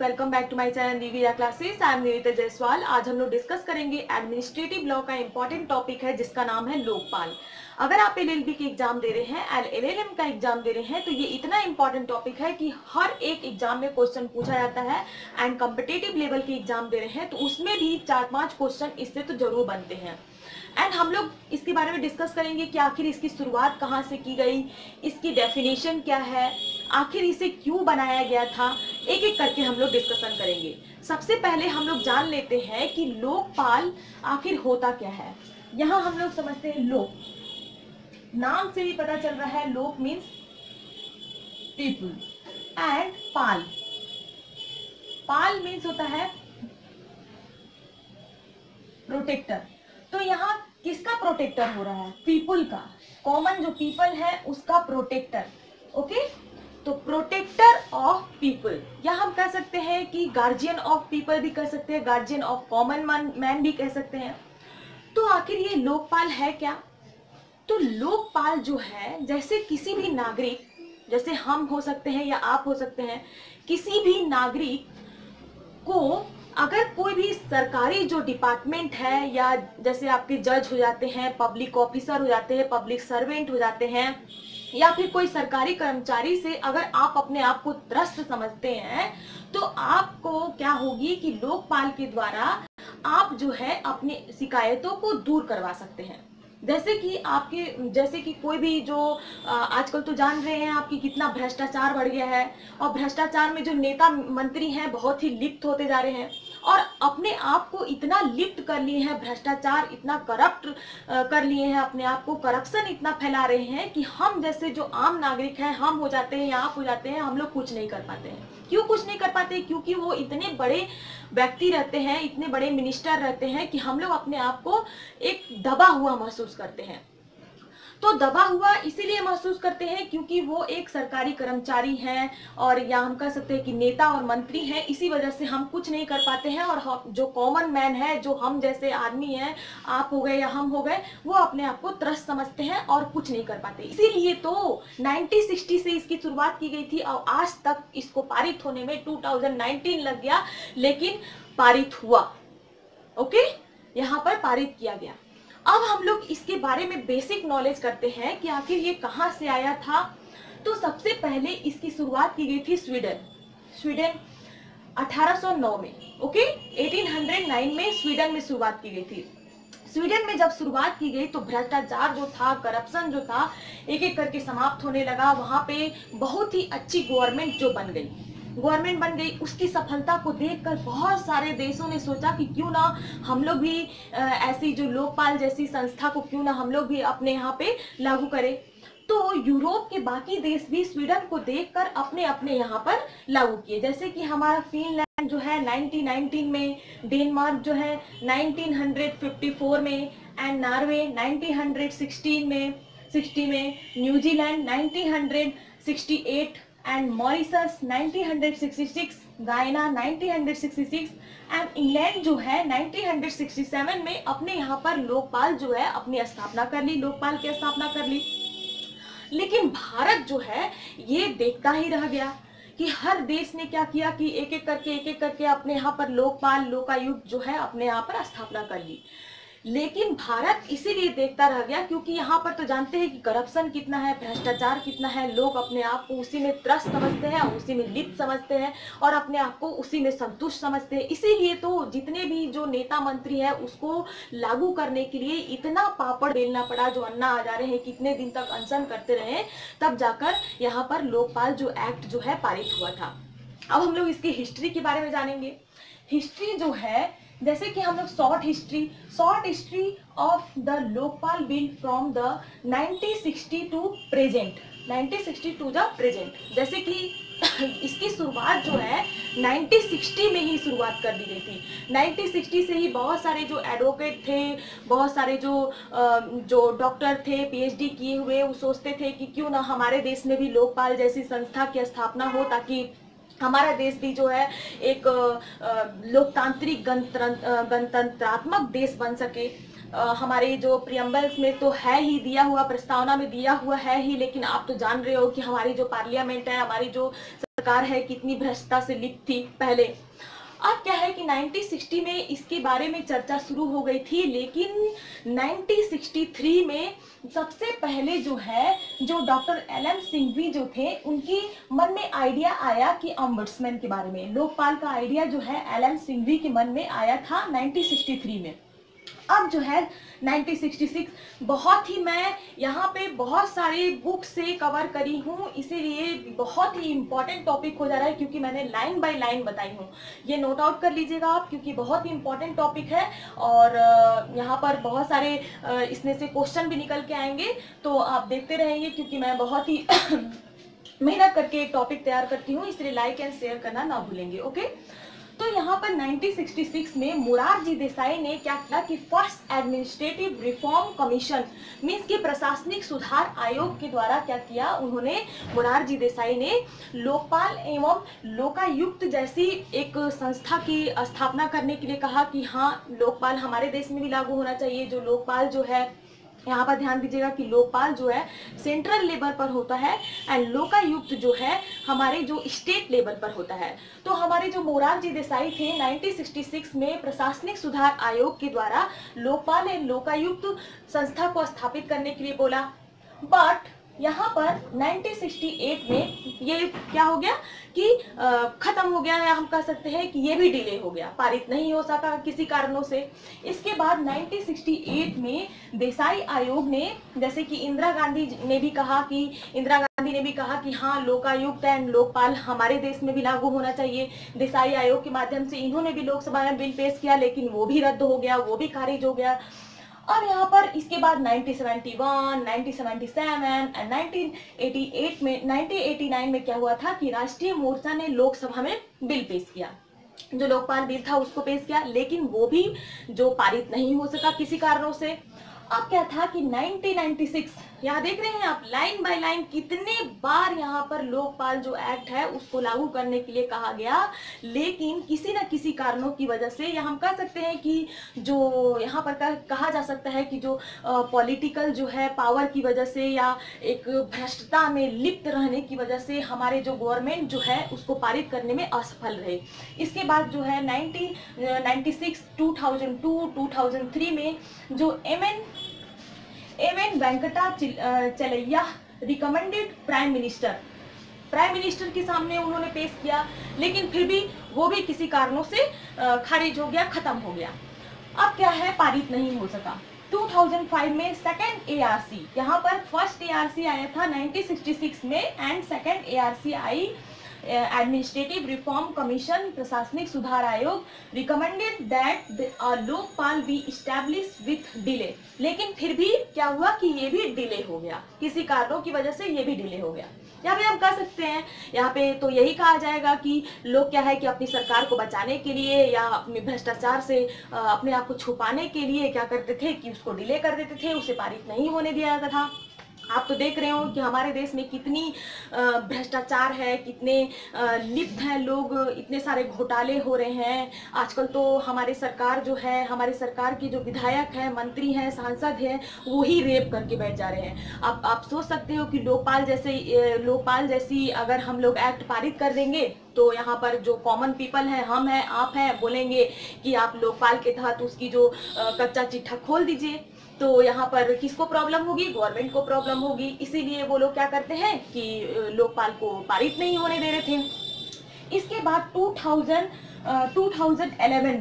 Welcome back to my channel Nivia classes. I am Nivita Jaiswal. आज हम लोग डिस्कस करेंगे एडमिनिस्ट्रेटिव लॉ का इंपॉर्टेंट टॉपिक है जिसका नाम है लोकपाल। अगर आप एलएलबी के एग्जाम दे रहे हैं, एलएलएम का एग्जाम दे रहे हैं, तो ये इतना इंपॉर्टेंट टॉपिक है कि हर एक एग्जाम में क्वेश्चन पूछा जाता है। एंड कॉम्पिटिटिव लेवल के एग्जाम दे रहे हैं तो उसमें भी 4-5 क्वेश्चन इससे तो जरूर बनते हैं। एंड हम लोग इसके बारे में डिस्कस करेंगे कि आखिर इसकी शुरुआत कहाँ से की गई, इसकी डेफिनेशन क्या है, आखिर इसे क्यों बनाया गया था, एक एक करके हम लोग डिस्कशन करेंगे। सबसे पहले हम लोग जान लेते हैं कि लोकपाल आखिर होता क्या है। यहाँ हम लोग समझते हैं लोक, नाम से भी पता चल रहा है लोक means people, and Pal, Pal means होता है प्रोटेक्टर। तो यहाँ किसका प्रोटेक्टर हो रहा है? पीपल का, कॉमन जो पीपल है उसका प्रोटेक्टर। ओके, तो प्रोटेक्टर ऑफ पीपल, या हम कह सकते हैं कि गार्जियन ऑफ पीपल भी कह सकते हैं, गार्जियन ऑफ कॉमन मैन भी कह सकते हैं। तो आखिर ये लोकपाल है क्या? तो लोकपाल जो है, जैसे किसी भी नागरिक, जैसे हम हो सकते हैं या आप हो सकते हैं, किसी भी नागरिक को अगर कोई भी सरकारी जो डिपार्टमेंट है, या जैसे आपके जज हो जाते हैं, पब्लिक ऑफिसर हो जाते हैं, पब्लिक सर्वेंट हो जाते हैं, या फिर कोई सरकारी कर्मचारी से अगर आप अपने आप को त्रस्त समझते हैं, तो आपको क्या होगी कि लोकपाल के द्वारा आप जो है अपनी शिकायतों को दूर करवा सकते हैं। जैसे कि कोई भी जो आजकल तो जान रहे हैं आपकी कितना भ्रष्टाचार बढ़ गया है, और भ्रष्टाचार में जो नेता मंत्री हैं बहुत ही लिप्त होते जा रहे हैं, और अपने आप को इतना लिप्त कर लिए हैं, भ्रष्टाचार इतना करप्ट कर लिए हैं, अपने आप को करप्शन इतना फैला रहे हैं कि हम जैसे जो आम नागरिक हैं, हम हो जाते हैं या आप हो जाते हैं, हम लोग कुछ नहीं कर पाते हैं। क्यों कुछ नहीं कर पाते? क्योंकि वो इतने बड़े व्यक्ति रहते हैं, इतने बड़े मिनिस्टर रहते हैं कि हम लोग अपने आप को एक दबा हुआ महसूस करते हैं। तो दबा हुआ इसीलिए महसूस करते हैं क्योंकि वो एक सरकारी कर्मचारी हैं, और या हम कह सकते हैं कि नेता और मंत्री हैं, इसी वजह से हम कुछ नहीं कर पाते हैं। और जो कॉमन मैन है, जो हम जैसे आदमी हैं, आप हो गए या हम हो गए, वो अपने आप को त्रस्त समझते हैं और कुछ नहीं कर पाते। इसीलिए तो 1960 से इसकी शुरुआत की गई थी, और आज तक इसको पारित होने में 2019 लग गया, लेकिन पारित हुआ। ओके, यहाँ पर पारित किया गया। अब हम लोग इसके बारे में बेसिक नॉलेज करते हैं कि आखिर ये कहाँ से आया था। तो सबसे पहले इसकी शुरुआत की गई थी स्वीडन 1809 में। ओके, 1809 में स्वीडन में शुरुआत की गई थी। स्वीडन में जब शुरुआत की गई तो भ्रष्टाचार जो था, करप्शन जो था, एक एक करके समाप्त होने लगा। वहां पे बहुत ही अच्छी गवर्नमेंट बन गई। उसकी सफलता को देखकर बहुत सारे देशों ने सोचा कि क्यों ना हम लोग भी ऐसी जो लोकपाल जैसी संस्था को क्यों ना हम लोग भी अपने यहाँ पे लागू करें। तो यूरोप के बाकी देश भी स्वीडन को देखकर अपने अपने यहाँ पर लागू किए। जैसे कि हमारा फिनलैंड जो है 1919 में, डेनमार्क जो है 1954 में, एंड नॉर्वे 1960 में, न्यूजीलैंड 1968, एंड मॉरिशस 1966, गायना 1966, एंड इंग्लैंड जो है 1967 में अपने यहाँ पर लोकपाल जो है अपनी स्थापना कर ली, लोकपाल की स्थापना कर ली। लेकिन भारत जो है ये देखता ही रह गया कि हर देश ने क्या किया कि एक एक करके अपने यहाँ पर लोकपाल, लोकायुक्त जो है अपने यहाँ पर स्थापना कर ली। लेकिन भारत इसीलिए देखता रह गया क्योंकि यहाँ पर तो जानते हैं कि करप्शन कितना है, भ्रष्टाचार कितना है, लोग अपने आप को उसी में त्रस्त समझते हैं, उसी में लिप्त समझते हैं, और अपने आप को उसी में संतुष्ट समझते हैं। इसीलिए तो जितने भी जो नेता मंत्री है उसको लागू करने के लिए इतना पापड़ बेलना पड़ा। जो अन्ना हजारे हैं कितने दिन तक अनशन करते रहे, तब जाकर यहाँ पर लोकपाल जो एक्ट जो है पारित हुआ था। अब हम लोग इसकी हिस्ट्री के बारे में जानेंगे। हिस्ट्री जो है, जैसे कि हम लोग short history of the Lokpal bill from the 1960 to present, 1960 to the present. जैसे कि इसकी शुरुआत जो है 1960 में ही शुरुआत कर दी गई थी। 1960 से ही बहुत सारे जो एडवोकेट थे, बहुत सारे जो डॉक्टर थे, पीएचडी किए हुए, वो सोचते थे कि क्यों ना हमारे देश में भी लोकपाल जैसी संस्था की स्थापना हो, ताकि हमारा देश भी जो है एक लोकतांत्रिक गणतंत्रात्मक देश बन सके। हमारे जो प्रियम्बल्स में तो है ही दिया हुआ, प्रस्तावना में दिया हुआ है ही, लेकिन आप तो जान रहे हो कि हमारी जो पार्लियामेंट है, हमारी जो सरकार है कितनी भ्रष्टता से लिप्त थी पहले। अब क्या है कि 1960 में इसके बारे में चर्चा शुरू हो गई थी, लेकिन 1963 में सबसे पहले जो है जो डॉक्टर एल.एम. सिंघवी जो थे उनकी मन में आइडिया आया कि ऑम्बुड्समैन के बारे में, लोकपाल का आइडिया जो है एल.एम. सिंघवी के मन में आया था 1963 में। अब जो है 1966 बहुत ही मैं यहाँ पे बहुत सारे बुक से कवर करी हूँ, इसीलिए बहुत ही इम्पोर्टेंट टॉपिक हो जा रहा है क्योंकि मैंने लाइन बाय लाइन बताई हूँ। ये नोट आउट कर लीजिएगा आप क्योंकि बहुत ही इम्पोर्टेंट टॉपिक है और यहाँ पर बहुत सारे इसमें से क्वेश्चन भी निकल के आएंगे, तो आप देखते रहेंगे क्योंकि मैं बहुत ही मेहनत करके एक टॉपिक तैयार करती हूँ, इसलिए लाइक एंड शेयर करना ना भूलेंगे। ओके, तो यहाँ पर 1966 में मोरारजी देसाई ने क्या किया कि first administrative reform commission means के प्रशासनिक सुधार आयोग के द्वारा क्या किया, उन्होंने मोरारजी देसाई ने लोकपाल एवं लोकायुक्त जैसी एक संस्था की स्थापना करने के लिए कहा कि हाँ लोकपाल हमारे देश में भी लागू होना चाहिए। जो लोकपाल जो है, यहाँ पर ध्यान दीजिएगा कि लोकपाल जो है सेंट्रल लेवल पर होता है एंड लोकायुक्त जो है हमारे जो स्टेट लेवल पर होता है। तो हमारे जो मोरारजी देसाई थे 1966 में प्रशासनिक सुधार आयोग के द्वारा लोकपाल एवं लोकायुक्त संस्था को स्थापित करने के लिए बोला, बट यहाँ पर 1968 में ये क्या हो गया कि खत्म हो गया है, हम कह सकते हैं कि ये भी डिले हो गया, पारित नहीं हो सका किसी कारणों से। इसके बाद 1968 में देसाई आयोग ने, जैसे कि इंदिरा गांधी ने भी कहा कि हाँ लोकायुक्त एंड लोकपाल हमारे देश में भी लागू होना चाहिए। देसाई आयोग के माध्यम से इन्होंने भी लोकसभा में बिल पेश किया, लेकिन वो भी रद्द हो गया, वो भी खारिज हो गया। अब यहाँ पर इसके बाद 1971, 1977 एंड 1989 में क्या हुआ था कि राष्ट्रीय मोर्चा ने लोकसभा में बिल पेश किया, जो लोकपाल बिल था उसको पेश किया, लेकिन वो भी जो पारित नहीं हो सका किसी कारणों से। अब क्या था कि 1996, यहाँ देख रहे हैं आप लाइन बाय लाइन कितने बार यहाँ पर लोकपाल जो एक्ट है उसको लागू करने के लिए कहा गया, लेकिन किसी न किसी कारणों की वजह से, या हम कह सकते हैं कि जो यहाँ पर कहा जा सकता है कि जो पॉलिटिकल जो है पावर की वजह से या एक भ्रष्टता में लिप्त रहने की वजह से हमारे जो गवर्नमेंट जो है उसको पारित करने में असफल रहे। इसके बाद जो है 1996, 2002, 2003 में जो एम.एन. वेंकटाचलैया रिकमेंडेड प्राइम मिनिस्टर के सामने उन्होंने पेश किया, लेकिन फिर भी वो भी किसी कारणों से खारिज हो गया, खत्म हो गया। अब क्या है, पारित नहीं हो सका। 2005 में सेकंड एआरसी, यहाँ पर फर्स्ट एआरसी आया था 1966 में and second ARC I administrative reform commission प्रशासनिक सुधार आयोग recommended that Lokpal B establish with delay, लेकिन फिर भी क्या हुआ कि ये भी डिले हो गया, किसी कारणों की वजह से ये भी डिले हो गया। यहाँ पे हम कह सकते हैं, यहाँ पे तो यही कहा जाएगा कि लोग क्या है कि अपनी सरकार को बचाने के लिए या अपने भ्रष्टाचार से अपने आप को छुपाने के लिए क्या करते थे कि उसको डिले कर देते थे, उसे पारित नहीं होने दिया जाता था। आप तो देख रहे हो कि हमारे देश में कितनी भ्रष्टाचार है, कितने लिप्त हैं लोग, इतने सारे घोटाले हो रहे हैं। आजकल तो हमारे सरकार जो है, हमारे सरकार की जो विधायक हैं, मंत्री हैं, सांसद हैं, वो ही रेप करके बैठ जा रहे हैं। आप सोच सकते हो कि लोकपाल जैसी अगर हम लोग एक्ट पारित कर देंगे तो यहाँ पर जो कॉमन पीपल हैं, हम हैं, आप हैं, बोलेंगे कि आप लोकपाल के तहत उसकी जो कच्चा चिट्ठा खोल दीजिए, तो यहाँ पर किसको प्रॉब्लम होगी, गवर्नमेंट को प्रॉब्लम होगी। इसीलिए वो लोग क्या करते हैं कि लोकपाल को पारित नहीं होने दे रहे थे। इसके बाद 2011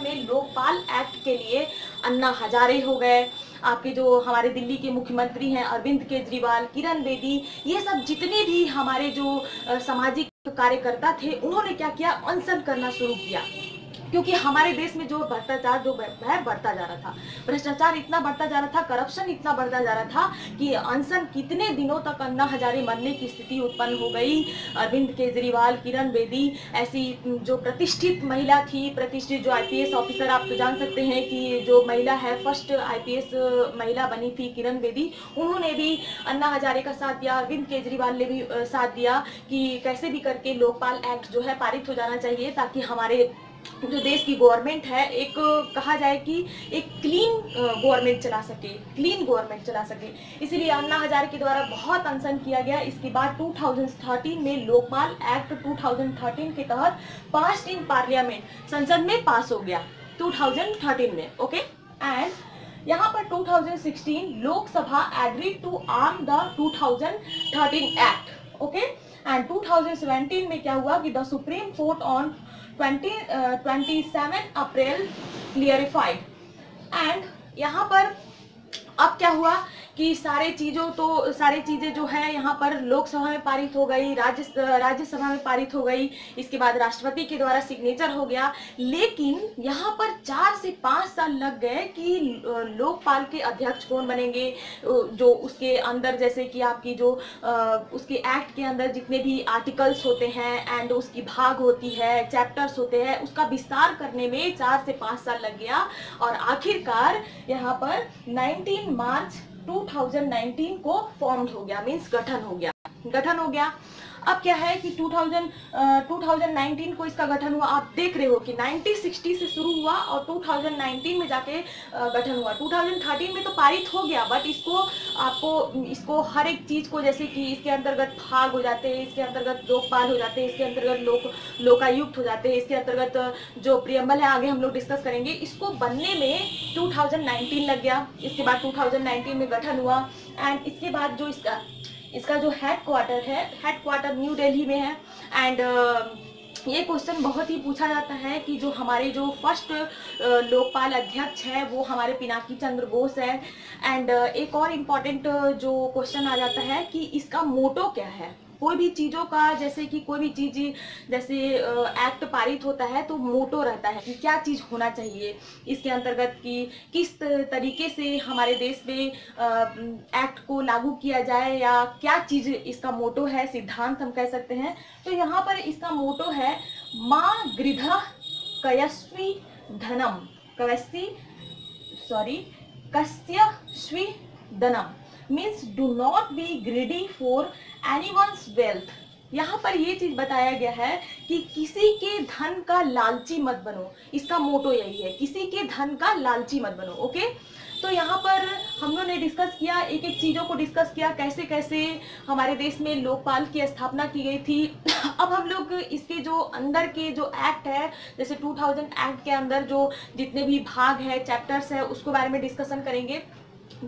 में लोकपाल एक्ट के लिए अन्ना हजारे हो गए, आपके जो हमारे दिल्ली के मुख्यमंत्री हैं अरविंद केजरीवाल, किरण बेदी, ये सब जितने भी हमारे जो सामाजिक कार्यकर्ता थे, उन्होंने क्या किया, अनशन करना शुरू किया, क्योंकि हमारे देश में जो भ्रष्टाचार जो है बढ़ता जा रहा था, भ्रष्टाचार इतना बढ़ता जा रहा था, करप्शन इतना बढ़ता जा रहा था कि अनशन कितने दिनों तक अन्ना हजारे मरने की स्थिति उत्पन्न हो गई। अरविंद केजरीवाल, किरण बेदी ऐसी जो प्रतिष्ठित महिला थी, प्रतिष्ठित जो आईपीएस ऑफिसर, आप तो जान सकते हैं कि जो महिला है फर्स्ट आईपीएस महिला बनी थी किरण बेदी, उन्होंने भी अन्ना हजारे का साथ दिया, अरविंद केजरीवाल ने भी साथ दिया कि कैसे भी करके लोकपाल एक्ट जो है पारित हो जाना चाहिए, ताकि हमारे जो देश की गवर्नमेंट है, एक कहा जाए कि एक क्लीन गवर्नमेंट चला सके, क्लीन गवर्नमेंट चला सके। इसीलिए अन्ना हजारे के द्वारा बहुत अनशन किया गया। इसके बाद 2013 में लोकपाल एक्ट 2013 के तहत पास इन पार्लियामेंट, संसद में पास हो गया 2013 में। ओके, एंड यहाँ पर 2016 Lok Sabha agreed to arm the 2013 act. Okay, and 2017 में क्या हुआ कि the Supreme Court on 27 April clarified. And यहाँ पर अब क्या हुआ कि सारी चीजें जो है यहाँ पर लोकसभा में पारित हो गई, राज्यसभा में पारित हो गई, इसके बाद राष्ट्रपति के द्वारा सिग्नेचर हो गया। लेकिन यहाँ पर 4 से 5 साल लग गए कि लोकपाल के अध्यक्ष कौन बनेंगे, जो उसके अंदर जैसे कि आपकी जो उसके एक्ट के अंदर जितने भी आर्टिकल्स होते हैं एंड उसकी भाग होती है, चैप्टर्स होते हैं, उसका विस्तार करने में 4 से 5 साल लग गया। और आखिरकार यहाँ पर 19 मार्च 2019 को फॉर्म्ड हो गया, मींस गठन हो गया। अब क्या है कि 2019 को इसका गठन हुआ। आप देख रहे हो कि 1960 से शुरू हुआ और 2019 में जाके गठन हुआ। 2013 में तो पारित हो गया, बट इसको हर एक चीज को, जैसे कि इसके अंतर्गत भाग हो जाते हैं, इसके अंतर्गत लोकपाल हो जाते हैं, इसके अंतर्गत लोकायुक्त हो जाते हैं, इसके अंतर्गत जो प्रियम्बल है आगे हम लोग डिस्कस करेंगे। इसको बनने में 2019 लग गया। इसके बाद 2019 में गठन हुआ। एंड इसके बाद जो इसका जो हेडक्वार्टर न्यू दिल्ली में है। एंड ये क्वेश्चन बहुत ही पूछा जाता है कि जो हमारे जो फर्स्ट लोकपाल अध्यक्ष है वो हमारे पिनाकी चंद्र घोष है। एंड एक और इम्पॉर्टेंट जो क्वेश्चन आ जाता है कि इसका मोटो क्या है। कोई भी चीज़ों का, जैसे कि कोई भी चीज़ जैसे एक्ट पारित होता है तो मोटो रहता है कि क्या चीज़ होना चाहिए इसके अंतर्गत, कि किस तरीके से हमारे देश में एक्ट को लागू किया जाए, या क्या चीज़ इसका मोटो है, सिद्धांत हम कह सकते हैं। तो यहाँ पर इसका मोटो है माँ गृधा कयस्वी धनम, कस्यस्वी धनम, means do not be greedy for anyone's wealth. यहाँ पर ये चीज बताया गया है कि किसी के धन का लालची मत बनो। इसका मोटो यही है, किसी के धन का लालची मत बनो। ओके, तो यहाँ पर हम लोगों ने डिस्कस किया, एक एक चीज़ों को डिस्कस किया, कैसे कैसे हमारे देश में लोकपाल की स्थापना की गई थी। अब हम लोग इसके जो अंदर के जो एक्ट है, जैसे 2000 एक्ट के अंदर जो जितने भी भाग है, चैप्टर्स है, उसके बारे में डिस्कशन करेंगे।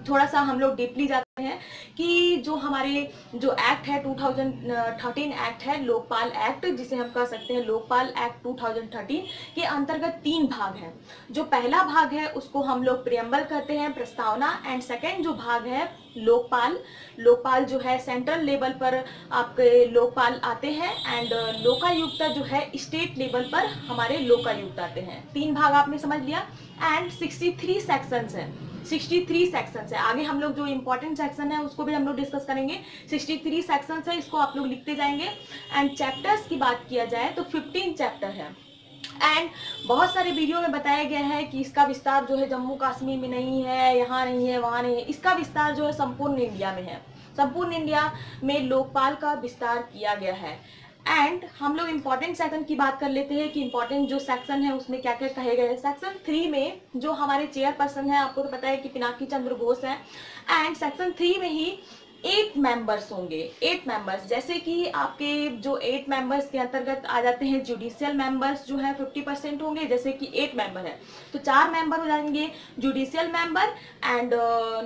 थोड़ा सा हम लोग डीपली जाते हैं कि जो हमारे जो एक्ट है 2013 एक्ट है, लोकपाल एक्ट, जिसे हम कह सकते हैं लोकपाल एक्ट 2013 के अंतर्गत 3 भाग हैं। जो पहला भाग है उसको हम लोग प्रियम्बल कहते हैं, प्रस्तावना। एंड सेकेंड जो भाग है लोकपाल जो है सेंट्रल लेवल पर आपके लोकपाल आते हैं। एंड लोकायुक्त जो है स्टेट लेवल पर हमारे लोकायुक्त आते हैं। 3 भाग आपने समझ लिया। एंड 63 सेक्शंस है, 63 सेक्शंस है। आगे हम लोग जो इम्पोर्टेंट सेक्शन है उसको भी हम लोग डिस्कस करेंगे। 63 सेक्शंस है, इसको आप लोग लिखते जाएंगे। एंड चैप्टर्स की बात किया जाए तो 15 चैप्टर है। एंड बहुत सारे वीडियो में बताया गया है कि इसका विस्तार जो है जम्मू कश्मीर में नहीं है, यहाँ नहीं है, वहाँ नहीं है। इसका विस्तार जो है संपूर्ण इंडिया में है। संपूर्ण इंडिया में लोकपाल का विस्तार किया गया है। एंड हम लोग इम्पोर्टेंट सेक्शन की बात कर लेते हैं कि इम्पोर्टेंट जो सेक्शन है उसमें क्या क्या कहे गए हैं। सेक्शन 3 में जो हमारे चेयरपर्सन है, आपको तो पता है कि पिनाकी चंद्र घोष है। एंड सेक्शन 3 में ही 8 मेंबर्स होंगे, 8 मेंबर्स। जैसे कि आपके जो 8 मेंबर्स के अंतर्गत आ जाते हैं जुडिशियल मेंबर्स जो है 50% होंगे। जैसे कि 8 मेंबर है तो 4 मेंबर हो जाएंगे judicial member, and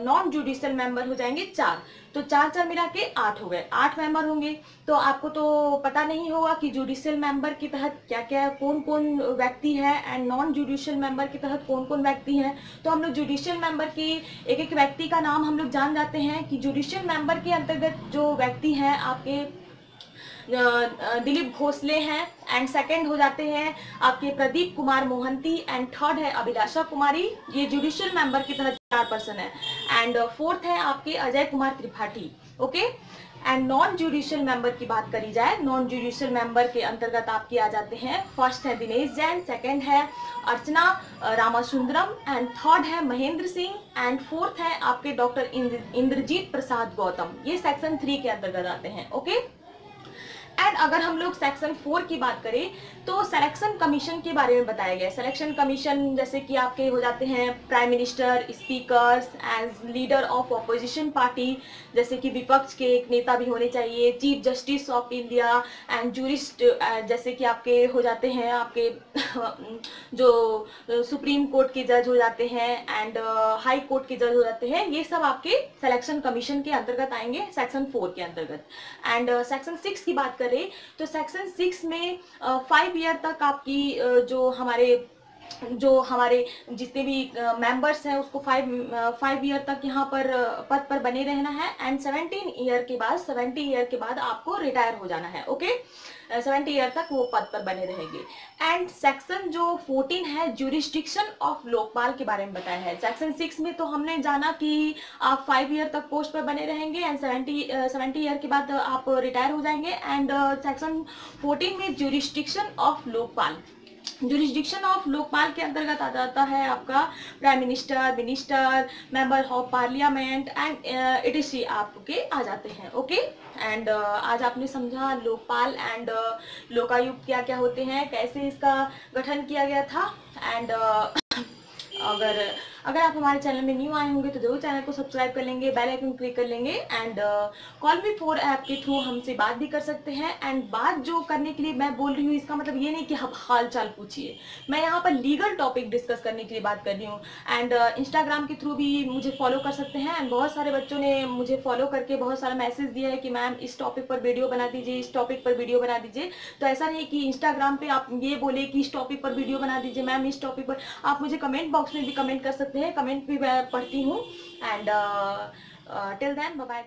non judicial member हो जाएंगे 4। तो 4 मिला के 8 हो गए, 8 मेंबर होंगे। तो आपको तो पता नहीं होगा कि जुडिशियल मेंबर के तहत क्या क्या कौन कौन व्यक्ति है एंड नॉन जुडिशियल मेंबर के तहत कौन कौन व्यक्ति हैं। तो हम लोग जुडिशियल मेंबर की एक एक व्यक्ति का नाम हम लोग जान जाते हैं कि जुडिशियल मेंबर के अंतर्गत जो व्यक्ति हैं आपके दिलीप भोसले हैं। एंड सेकंड हो जाते हैं आपके प्रदीप कुमार मोहंती। एंड थर्ड है अभिलाषा कुमारी, ये जुडिशियल मेंबर के तहत 4 पर्सन है। एंड फोर्थ है आपके Ajay Kumar Tripathi. Okay, and non judicial member की बात करी जाए, नॉन जुडिशियल मेंबर के अंतर्गत आपके आ जाते हैं, फर्स्ट है दिनेश जैन, सेकंड है अर्चना रामासुंदरम, एंड थर्ड है महेंद्र सिंह, एंड फोर्थ है आपके डॉक्टर इंद्रजीत प्रसाद गौतम। ये सेक्शन 3 के अंतर्गत आते हैं। ओके, एंड अगर हम लोग सेक्शन 4 की बात करें तो सिलेक्शन कमीशन के बारे में बताया गया है। सिलेक्शन कमीशन जैसे कि आपके हो जाते हैं prime minister, speakers as leader of opposition party, जैसे कि विपक्ष के एक नेता भी होने चाहिए, chief justice of India and jurist, जैसे कि आपके हो जाते हैं आपके जो सुप्रीम कोर्ट के जज हो जाते हैं एंड हाई कोर्ट के जज हो जाते हैं, ये सब आपके सिलेक्शन कमीशन के अंतर्गत आएंगे सेक्शन 4 के अंतर्गत। एंड सेक्शन 6 की बात करें तो सेक्शन 6 में 5 ईयर तक आपकी जो हमारे जितने भी मेंबर्स हैं उसको 5 ईयर तक यहाँ पर पद पर बने रहना है एंड 70 ईयर के बाद आपको रिटायर हो जाना है। ओके, 70 ईयर तक वो पद पर बने रहेंगे। एंड सेक्शन जो 14 है ज्यूरिस्डिक्शन ऑफ लोकपाल के बारे में बताया है। सेक्शन 6 में तो हमने जाना कि आप 5 ईयर तक पोस्ट पर बने रहेंगे एंड 70 ईयर के बाद आप रिटायर हो जाएंगे। एंड सेक्शन 14 में jurisdiction of Lokpal, jurisdiction of Lokpal के अंतर्गत आ जाता है आपका prime minister, member of parliament and etc. आपके आ जाते हैं। ओके, एंड आज आपने समझा लोकपाल एंड लोकायुक्त क्या क्या होते हैं, कैसे इसका गठन किया गया था। एंड अगर आप हमारे चैनल में न्यू आए होंगे तो जरूर चैनल को सब्सक्राइब कर लेंगे, बेल आइकन क्लिक कर लेंगे एंड कॉल मी 4 ऐप के थ्रू हमसे बात भी कर सकते हैं। एंड बात जो करने के लिए मैं बोल रही हूँ इसका मतलब ये नहीं कि आप हाल चाल पूछिए, मैं यहाँ पर लीगल टॉपिक डिस्कस करने के लिए बात कर रही हूँ। एंड इंस्टाग्राम के थ्रू भी मुझे फॉलो कर सकते हैं एंड बहुत सारे बच्चों ने मुझे फॉलो करके बहुत सारा मैसेज दिया है कि मैम इस टॉपिक पर वीडियो बना दीजिए, इस टॉपिक पर वीडियो बना दीजिए। तो ऐसा नहीं कि इंस्टाग्राम पे आप ये बोले कि इस टॉपिक पर वीडियो बना दीजिए मैम, इस टॉपिक पर आप मुझे कमेंट बॉक्स में भी कमेंट कर सकते हैं, कमेंट भी मैं पढ़ती हूँ। And till then bye bye.